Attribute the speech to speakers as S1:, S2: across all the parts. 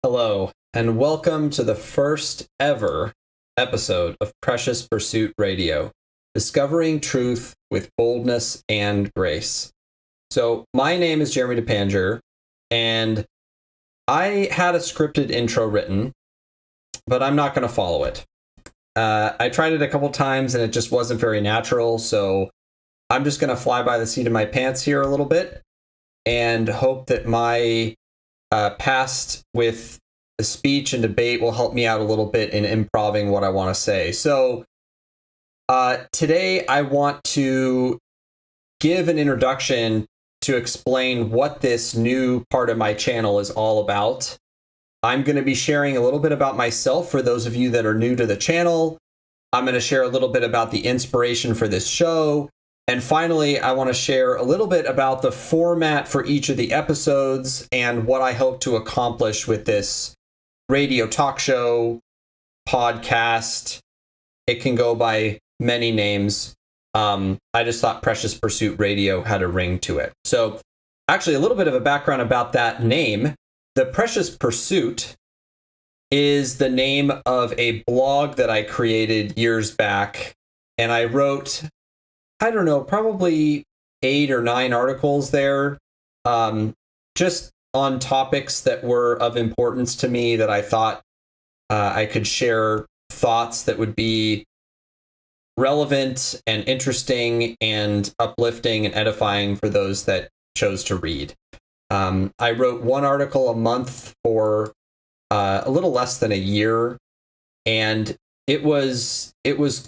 S1: Hello, and welcome to the first ever episode of Precious Pursuit Radio, discovering truth with boldness and grace. So, my name is Jeremy DePanger, and I had a scripted intro written, but I'm not going to follow it. I tried it a couple times, and it just wasn't very natural, so I'm just going to fly by the seat of my pants here a little bit and hope that my past with the speech and debate will help me out a little bit in improving what I want to say. So today I want to give an introduction to explain what this new part of my channel is all about. I'm going to be sharing a little bit about myself for those of you that are new to the channel. I'm going to share a little bit about the inspiration for this show. And finally, I want to share a little bit about the format for each of the episodes and what I hope to accomplish with this radio talk show, podcast. It can go by many names. I just thought Precious Pursuit Radio had a ring to it. So actually, a little bit of a background about that name. The Precious Pursuit is the name of a blog that I created years back. And I wrote, I don't know, probably 8 or 9 articles there, just on topics that were of importance to me that I thought I could share thoughts that would be relevant and interesting and uplifting and edifying for those that chose to read. I wrote one article a month for a little less than a year, and it was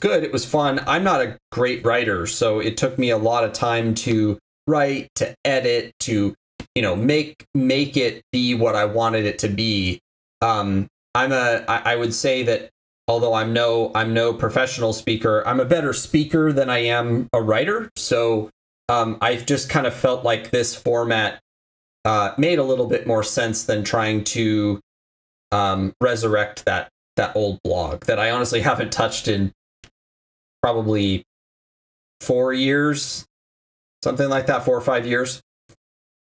S1: good. It was fun. I'm not a great writer, so it took me a lot of time to write, to edit, to make it be what I wanted it to be. I would say that although I'm no professional speaker, I'm a better speaker than I am a writer. So I've just kind of felt like this format made a little bit more sense than trying to resurrect that old blog that I honestly haven't touched in probably 4 years, something like that, 4 or 5 years.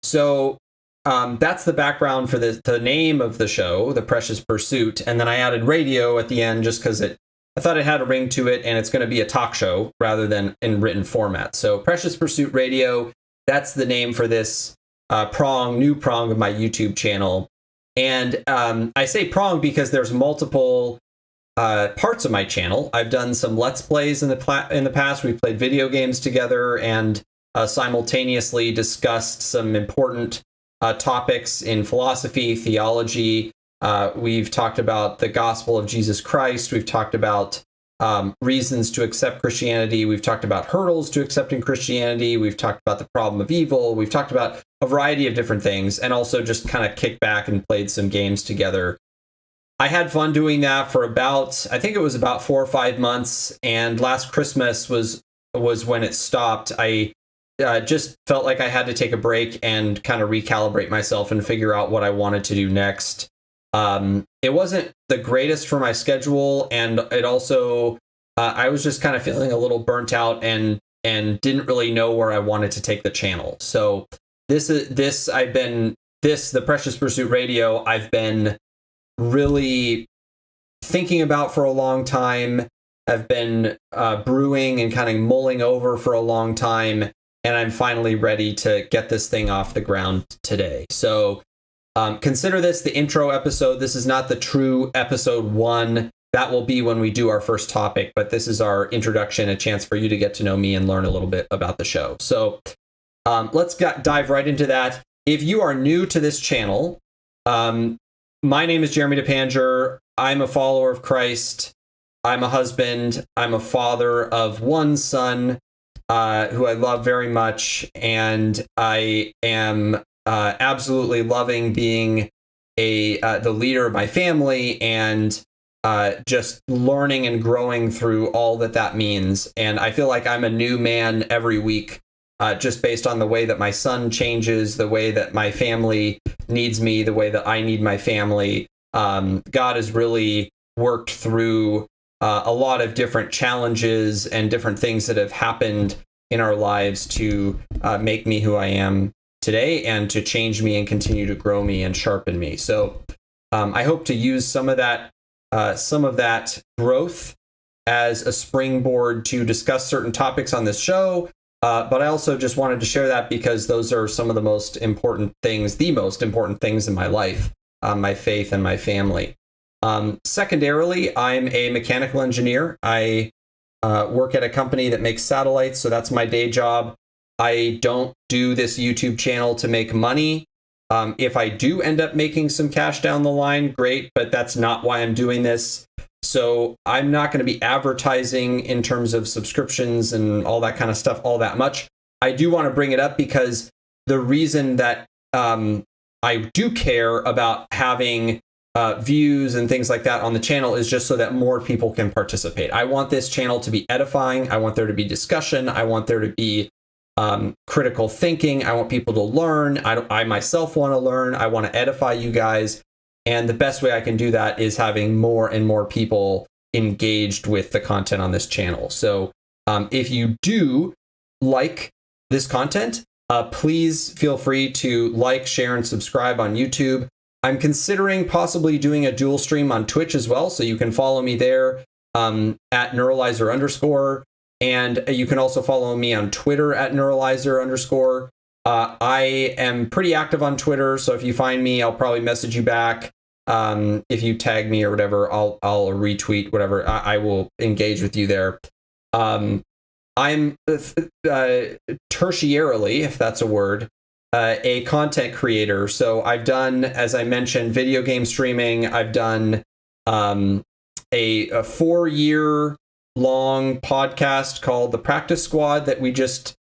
S1: So that's the background for the name of the show, The Precious Pursuit. And then I added radio at the end just because I thought it had a ring to it, and it's going to be a talk show rather than in written format. So Precious Pursuit Radio, that's the name for this new prong of my YouTube channel. And I say prong because there's multiple parts of my channel. I've done some Let's Plays in the past. We've played video games together and simultaneously discussed some important topics in philosophy, theology. We've talked about the gospel of Jesus Christ. We've talked about reasons to accept Christianity. We've talked about hurdles to accepting Christianity. We've talked about the problem of evil. We've talked about a variety of different things, and also just kind of kicked back and played some games together. I had fun doing that for I think it was about 4 or 5 months, and last Christmas was when it stopped. I just felt like I had to take a break and kind of recalibrate myself and figure out what I wanted to do next. It wasn't the greatest for my schedule, and it also I was just kind of feeling a little burnt out and didn't really know where I wanted to take the channel. So the Precious Pursuit Radio, I've been really thinking about for a long time. I've been brewing and kind of mulling over for a long time, and I'm finally ready to get this thing off the ground today. So consider this the intro episode. This is not the true episode 1. That will be when we do our first topic, but this is our introduction, a chance for you to get to know me and learn a little bit about the show. So let's dive right into that. If you are new to this channel, my name is Jeremy DePanger. I'm a follower of Christ. I'm a husband. I'm a father of one son who I love very much, and I am absolutely loving being the leader of my family and just learning and growing through all that means. And I feel like I'm a new man every week, just based on the way that my son changes, the way that my family needs me, the way that I need my family. God has really worked through a lot of different challenges and different things that have happened in our lives to make me who I am today and to change me and continue to grow me and sharpen me. So I hope to use some of that growth as a springboard to discuss certain topics on this show. But I also just wanted to share that because those are some of the most important things in my life, my faith and my family. Secondarily, I'm a mechanical engineer. I work at a company that makes satellites, so that's my day job. I don't do this YouTube channel to make money. If I do end up making some cash down the line, great, but that's not why I'm doing this. So I'm not going to be advertising in terms of subscriptions and all that kind of stuff all that much. I do want to bring it up because the reason that I do care about having views and things like that on the channel is just so that more people can participate. I want this channel to be edifying. I want there to be discussion. I want there to be critical thinking. I want people to learn. I myself want to learn. I want to edify you guys. And the best way I can do that is having more and more people engaged with the content on this channel. So if you do like this content, please feel free to like, share, and subscribe on YouTube. I'm considering possibly doing a dual stream on Twitch as well. So you can follow me there at Neuralizer_. And you can also follow me on Twitter at Neuralizer_. I am pretty active on Twitter, so if you find me, I'll probably message you back. If you tag me or whatever, I'll retweet whatever. I will engage with you there. I'm tertiarily, if that's a word, a content creator. So I've done, as I mentioned, video game streaming. I've done a 4-year long podcast called The Practice Squad that we just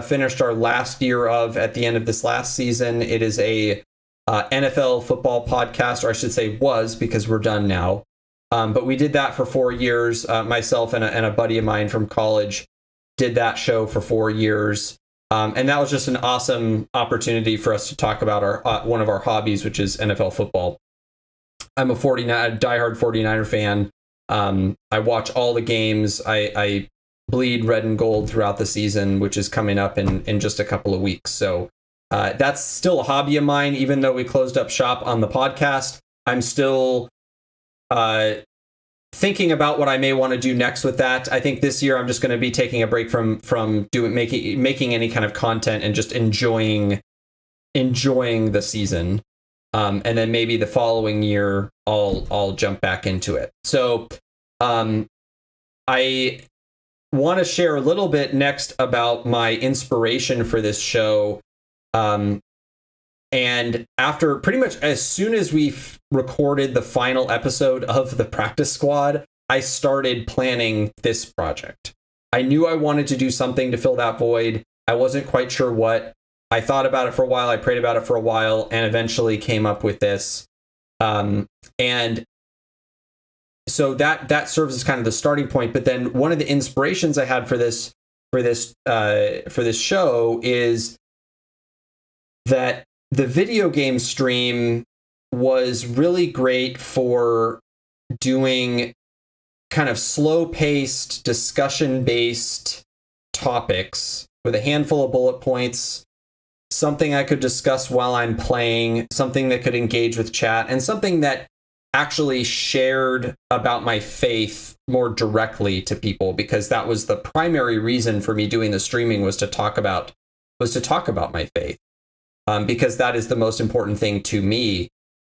S1: finished our last year of at the end of this last season. It is a NFL football podcast, or I should say was, because we're done now. But we did that for 4 years. Myself and a buddy of mine from college did that show for 4 years. And that was just an awesome opportunity for us to talk about our one of our hobbies, which is NFL football. I'm a diehard 49er fan. I watch all the games. I bleed red and gold throughout the season, which is coming up in just a couple of weeks. So that's still a hobby of mine. Even though we closed up shop on the podcast, I'm still thinking about what I may want to do next with that. I think this year I'm just going to be taking a break from making any kind of content and just enjoying the season. And then maybe the following year I'll jump back into it. So I want to share a little bit next about my inspiration for this show. And after pretty much as soon as we recorded the final episode of the Practice Squad, I started planning this project. I knew I wanted to do something to fill that void. I wasn't quite sure what. I thought about it for a while. I prayed about it for a while and eventually came up with this. And so that serves as kind of the starting point. But then one of the inspirations I had for this show is that the video game stream was really great for doing kind of slow-paced, discussion-based topics with a handful of bullet points, something I could discuss while I'm playing, something that could engage with chat, and something that actually shared about my faith more directly to people, because that was the primary reason for me doing the streaming was to talk about my faith. Because that is the most important thing to me.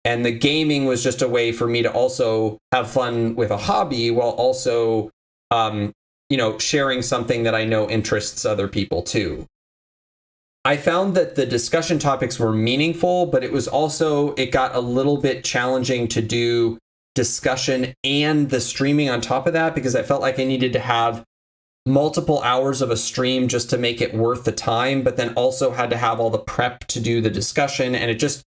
S1: And the gaming was just a way for me to also have fun with a hobby while also, sharing something that I know interests other people too. I found that the discussion topics were meaningful, but it got a little bit challenging to do discussion and the streaming on top of that, because I felt like I needed to have multiple hours of a stream just to make it worth the time, but then also had to have all the prep to do the discussion. And it just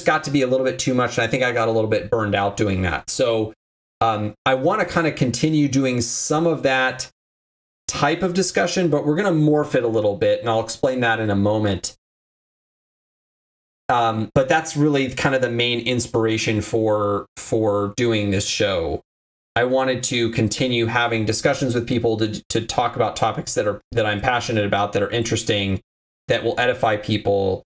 S1: got to be a little bit too much. And I think I got a little bit burned out doing that. So I want to kind of continue doing some of that type of discussion, but we're going to morph it a little bit. And I'll explain that in a moment. But that's really kind of the main inspiration for doing this show. I wanted to continue having discussions with people to talk about topics that I'm passionate about, that are interesting, that will edify people,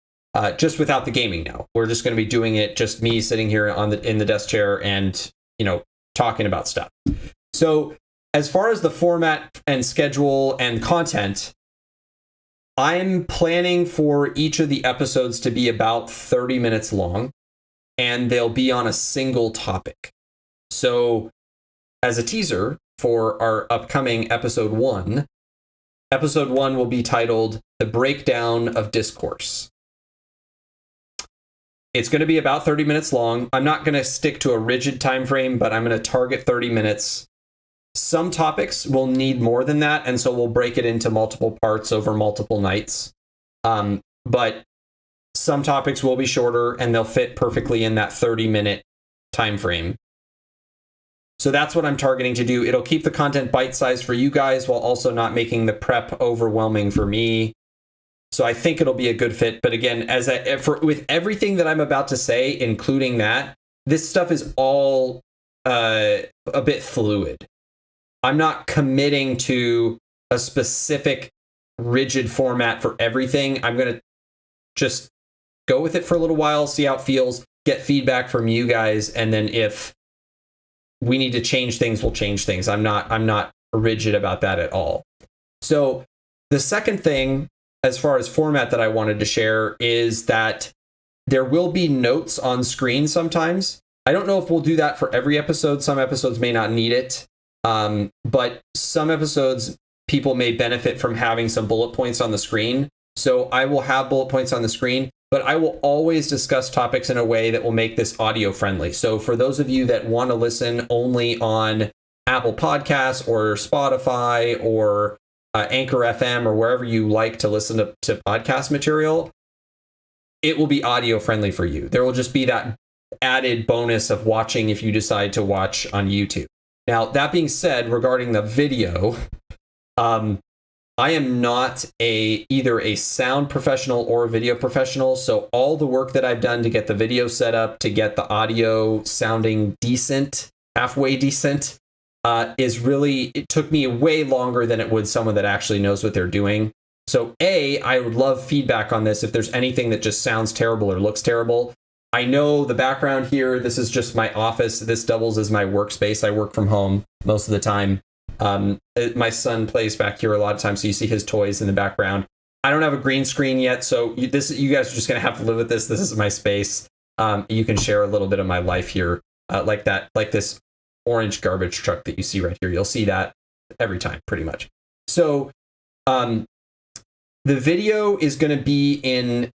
S1: just without the gaming now. We're just going to be doing it, just me sitting here in the desk chair and, talking about stuff. So as far as the format and schedule and content, I'm planning for each of the episodes to be about 30 minutes long, and they'll be on a single topic. So as a teaser for our upcoming episode 1 will be titled The Breakdown of Discourse. It's going to be about 30 minutes long. I'm not going to stick to a rigid time frame, but I'm going to target 30 minutes. Some topics will need more than that, and so we'll break it into multiple parts over multiple nights. But some topics will be shorter, and they'll fit perfectly in that 30-minute time frame. So that's what I'm targeting to do. It'll keep the content bite-sized for you guys while also not making the prep overwhelming for me. So I think it'll be a good fit. But again, with everything that I'm about to say, including that, this stuff is all a bit fluid. I'm not committing to a specific rigid format for everything. I'm going to just go with it for a little while, see how it feels, get feedback from you guys, and then if we need to change things, we'll change things. I'm not rigid about that at all. So the second thing, as far as format, that I wanted to share is that there will be notes on screen sometimes. I don't know if we'll do that for every episode. Some episodes may not need it. But some episodes, people may benefit from having some bullet points on the screen. So I will have bullet points on the screen, but I will always discuss topics in a way that will make this audio friendly. So for those of you that want to listen only on Apple Podcasts or Spotify or Anchor FM or wherever you like to listen to podcast material, it will be audio friendly for you. There will just be that added bonus of watching if you decide to watch on YouTube. Now, that being said, regarding the video, I am not either a sound professional or a video professional. So all the work that I've done to get the video set up, to get the audio sounding decent, halfway decent, it took me way longer than it would someone that actually knows what they're doing. So I would love feedback on this if there's anything that just sounds terrible or looks terrible. I know the background here, this is just my office. This doubles as my workspace. I work from home most of the time. My son plays back here a lot of times, so you see his toys in the background. I don't have a green screen yet, so you guys are just going to have to live with this. This is my space. You can share a little bit of my life here, like this orange garbage truck that you see right here. You'll see that every time, pretty much. So the video is going to be in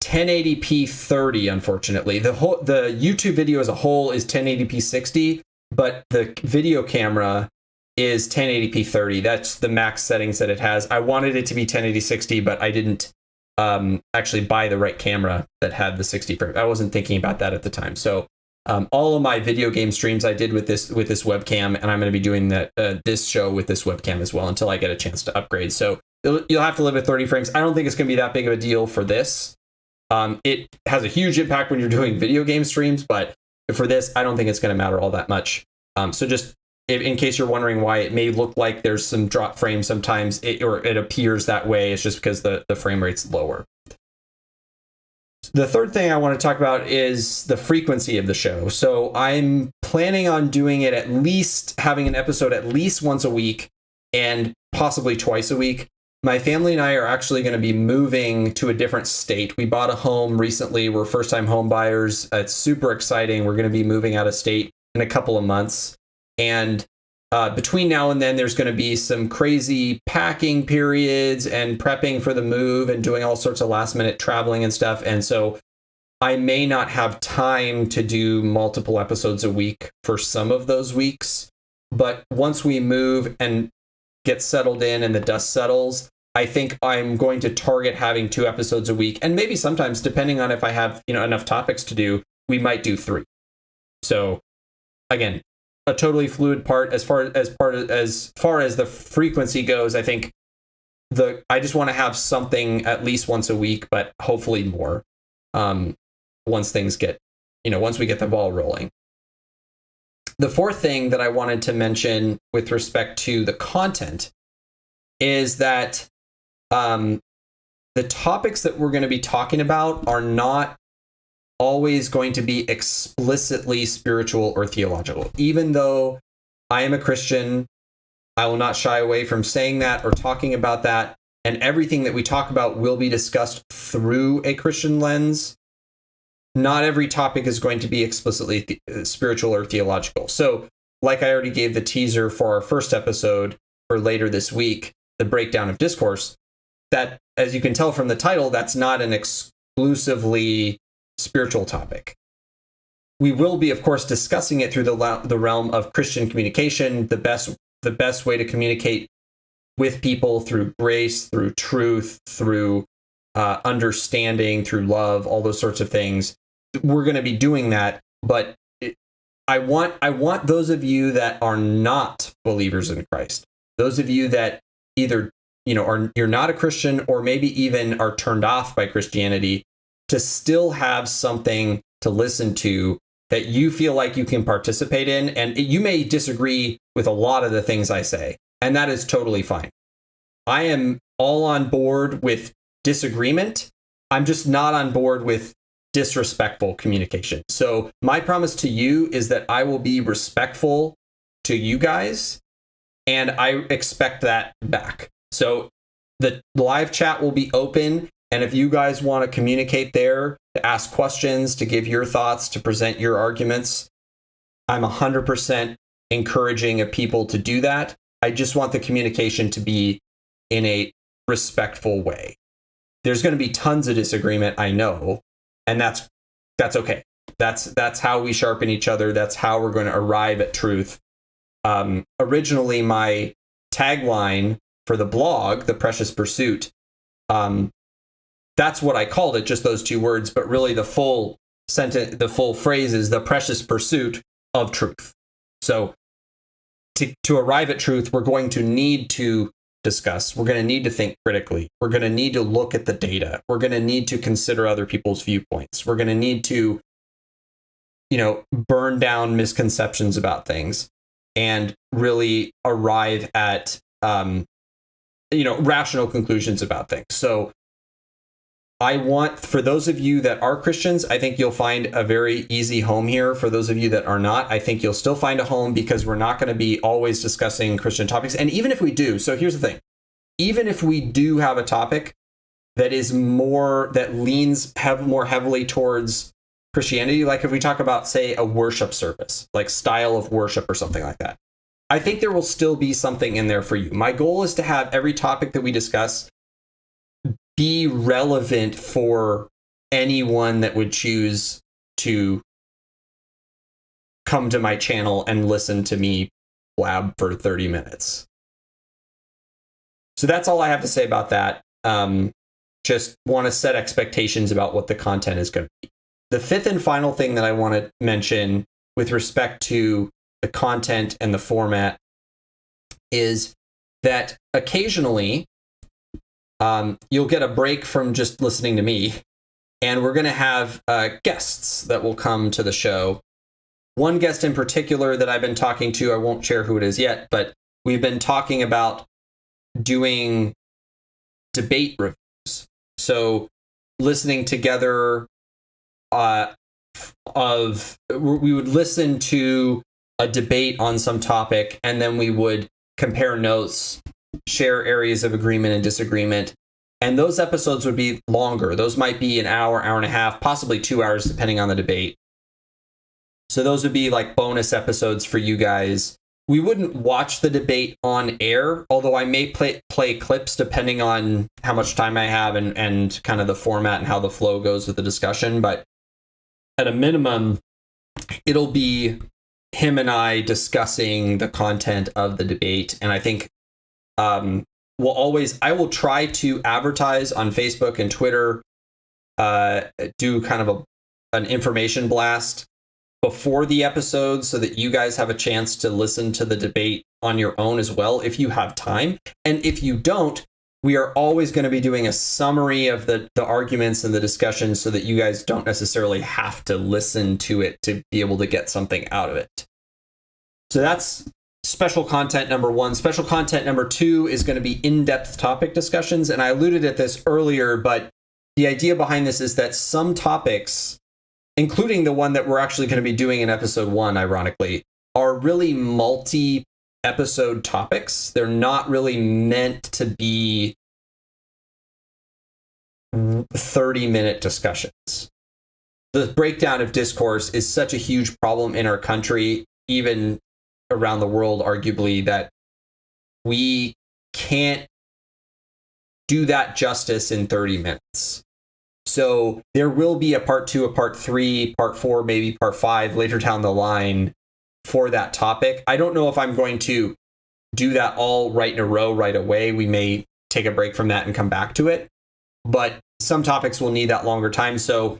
S1: 1080p 30, unfortunately. The YouTube video as a whole is 1080p 60, but the video camera is 1080p 30. That's the max settings that it has. I wanted it to be 1080 60, but I didn't actually buy the right camera that had the 60 frame. I wasn't thinking about that at the time. So all of my video game streams I did with this webcam, and I'm going to be doing this show with this webcam as well until I get a chance to upgrade. So you'll have to live with 30 frames. I don't think it's going to be that big of a deal for this. It has a huge impact when you're doing video game streams, but for this, I don't think it's going to matter all that much. So just in case you're wondering why it may look like there's some drop frames sometimes, it appears that way, it's just because the frame rate's lower. The third thing I want to talk about is the frequency of the show. So I'm planning on doing it having an episode at least once a week and possibly twice a week. My family and I are actually going to be moving to a different state. We bought a home recently. We're first-time home buyers. It's super exciting. We're going to be moving out of state in a couple of months. And between now and then, there's going to be some crazy packing periods and prepping for the move and doing all sorts of last-minute traveling and stuff. And so I may not have time to do multiple episodes a week for some of those weeks. But once we move and get settled in and the dust settles, I think I'm going to target having 2 episodes a week, and maybe sometimes, depending on if I have enough topics to do, we might do 3. So again, a totally fluid part as far as the frequency goes. I think I just want to have something at least once a week, but hopefully more once things get once we get the ball rolling. The fourth thing that I wanted to mention with respect to the content is that the topics that we're going to be talking about are not always going to be explicitly spiritual or theological. Even though I am a Christian, I will not shy away from saying that or talking about that. And everything that we talk about will be discussed through a Christian lens. Not every topic is going to be explicitly spiritual or theological. So, like I already gave the teaser for our first episode for later this week, the Breakdown of Discourse, that, as you can tell from the title, that's not an exclusively spiritual topic. We will be, of course, discussing it through the realm of Christian communication, the best way to communicate with people through grace, through truth, through understanding, through love, all those sorts of things. We're going to be doing that, but I want those of you that are not believers in Christ, those of you that either you're not a Christian or maybe even are turned off by Christianity, to still have something to listen to that you feel like you can participate in. And you may disagree with a lot of the things I say, and that is totally fine. I am all on board with disagreement. I'm just not on board with disrespectful communication. So my promise to you is that I will be respectful to you guys, and I expect that back. So the live chat will be open, and if you guys want to communicate there, to ask questions, to give your thoughts, to present your arguments, I'm 100% encouraging of people to do that. I just want the communication to be in a respectful way. There's going to be tons of disagreement, I know, and that's okay. That's how we sharpen each other. That's how we're going to arrive at truth. Originally, my tagline for the blog, The Precious Pursuit, that's what I called it, just those two words, but really the full sentence, the full phrase is the precious pursuit of truth. So to arrive at truth, we're going to need to discuss. We're going to need to think critically. We're going to need to look at the data. We're going to need to consider other people's viewpoints. We're going to need to, burn down misconceptions about things and really arrive at, rational conclusions about things. So I want, for those of you that are Christians, I think you'll find a very easy home here. For those of you that are not, I think you'll still find a home, because we're not going to be always discussing Christian topics. And even if we do, so here's the thing, even if we do have a topic that leans more heavily towards Christianity, like if we talk about, say, a worship service, like style of worship or something like that, I think there will still be something in there for you. My goal is to have every topic that we discuss be relevant for anyone that would choose to come to my channel and listen to me blab for 30 minutes. So that's all I have to say about that. Just want to set expectations about what the content is going to be. The fifth and final thing that I want to mention with respect to the content and the format is that occasionally you'll get a break from just listening to me, and we're going to have guests that will come to the show. One guest in particular that I've been talking to, I won't share who it is yet, but we've been talking about doing debate reviews. So listening together we would listen to a debate on some topic, and then we would compare notes, share areas of agreement and disagreement. And those episodes would be longer. Those might be an hour, hour and a half, possibly 2 hours, depending on the debate. So those would be like bonus episodes for you guys. We wouldn't watch the debate on air, although I may play clips depending on how much time I have and kind of the format and how the flow goes with the discussion. But at a minimum, it'll be him and I discussing the content of the debate. And I think I will try to advertise on Facebook and Twitter, do kind of an information blast before the episode so that you guys have a chance to listen to the debate on your own as well, if you have time. And if you don't, we are always going to be doing a summary of the arguments and the discussion so that you guys don't necessarily have to listen to it to be able to get something out of it. So that's special content number 1. Special content number 2 is going to be in-depth topic discussions. And I alluded at this earlier, but the idea behind this is that some topics, including the one that we're actually going to be doing in episode 1, ironically, are really multi-episode topics. They're not really meant to be 30-minute discussions. The breakdown of discourse is such a huge problem in our country, even around the world, arguably, that we can't do that justice in 30 minutes. So there will be a part 2, a part 3, part 4, maybe part 5 later down the line for that topic. I don't know if I'm going to do that all right in a row right away. We may take a break from that and come back to it. But some topics will need that longer time. So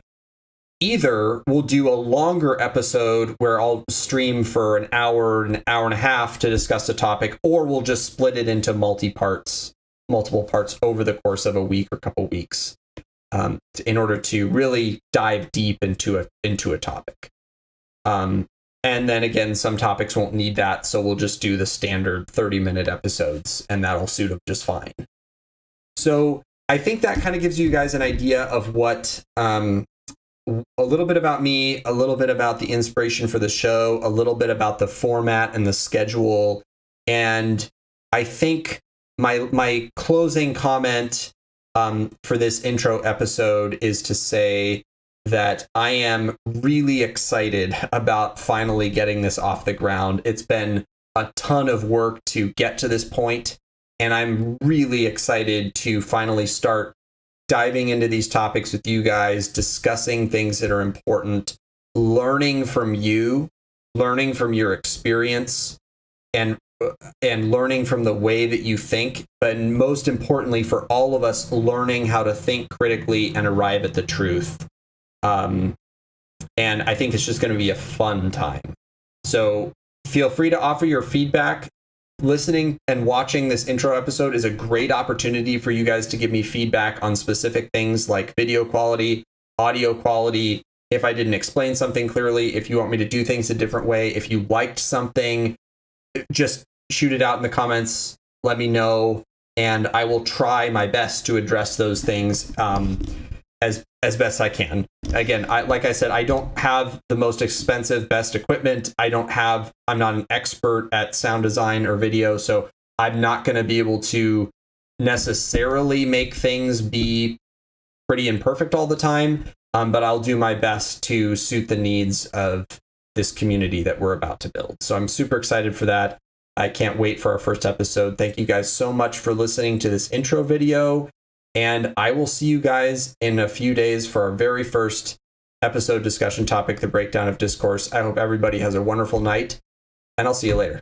S1: either we'll do a longer episode where I'll stream for an hour and a half to discuss a topic, or we'll just split it into multiple parts over the course of a week or couple weeks, in order to really dive deep into a topic. And then again, some topics won't need that, so we'll just do the standard 30-minute episodes, and that'll suit them just fine. So I think that kind of gives you guys an idea of what, a little bit about me, a little bit about the inspiration for the show, a little bit about the format and the schedule. And I think my closing comment for this intro episode is to say that I am really excited about finally getting this off the ground. It's been a ton of work to get to this point, and I'm really excited to finally start diving into these topics with you guys, discussing things that are important, learning from you, learning from your experience, and learning from the way that you think, but most importantly for all of us, learning how to think critically and arrive at the truth. And I think it's just going to be a fun time. So feel free to offer your feedback. Listening and watching this intro episode is a great opportunity for you guys to give me feedback on specific things like video quality, audio quality, if I didn't explain something clearly, if you want me to do things a different way, if you liked something, just shoot it out in the comments, let me know, and I will try my best to address those things as best I can. Again, like I said, I don't have the most expensive, best equipment. I'm not an expert at sound design or video, so I'm not going to be able to necessarily make things be pretty and perfect all the time, but I'll do my best to suit the needs of this community that we're about to build. So I'm super excited for that. I can't wait for our first episode. Thank you guys so much for listening to this intro video. And I will see you guys in a few days for our very first episode discussion topic, the breakdown of discourse. I hope everybody has a wonderful night, and I'll see you later.